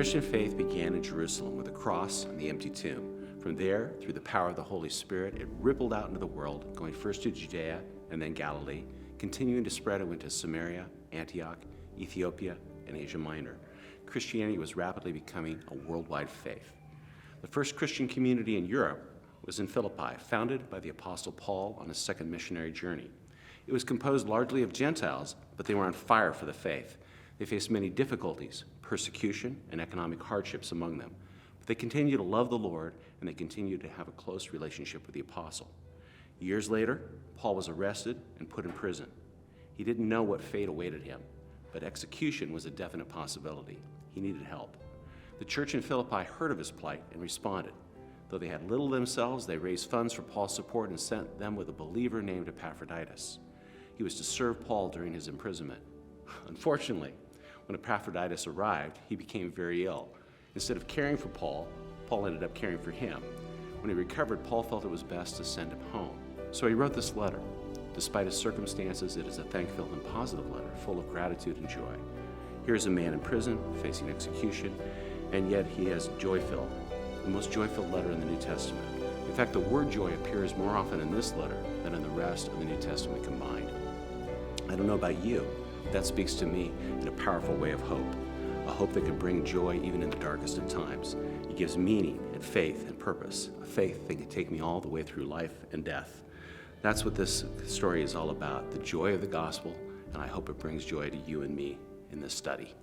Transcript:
Christian faith began in Jerusalem with a cross and the empty tomb. From there, through the power of the Holy Spirit, it rippled out into the world, going first to Judea and then Galilee, continuing to spread. It went to Samaria, Antioch, Ethiopia, and Asia Minor. Christianity was rapidly becoming a worldwide faith. The first Christian community in Europe was in Philippi, founded by the Apostle Paul on his second missionary journey. It was composed largely of Gentiles, but they were on fire for the faith. They faced many difficulties, persecution, and economic hardships among them. But they continued to love the Lord, and they continued to have a close relationship with the apostle. Years later, Paul was arrested and put in prison. He didn't know what fate awaited him, but execution was a definite possibility. He needed help. The church in Philippi heard of his plight and responded. Though they had little themselves, they raised funds for Paul's support and sent them with a believer named Epaphroditus. He was to serve Paul during his imprisonment. Unfortunately, when Epaphroditus arrived, he became very ill. Instead of caring for Paul, Paul ended up caring for him. When he recovered, Paul felt it was best to send him home. So he wrote this letter. Despite his circumstances, it is a thankful and positive letter, full of gratitude and joy. Here's a man in prison, facing execution, and yet he has joy-filled, the most joy-filled letter in the New Testament. In fact, the word joy appears more often in this letter than in the rest of the New Testament combined. I don't know about you, but that speaks to me in a powerful way of hope, a hope that can bring joy even in the darkest of times. It gives meaning and faith and purpose, a faith that can take me all the way through life and death. That's what this story is all about, the joy of the gospel, and I hope it brings joy to you and me in this study.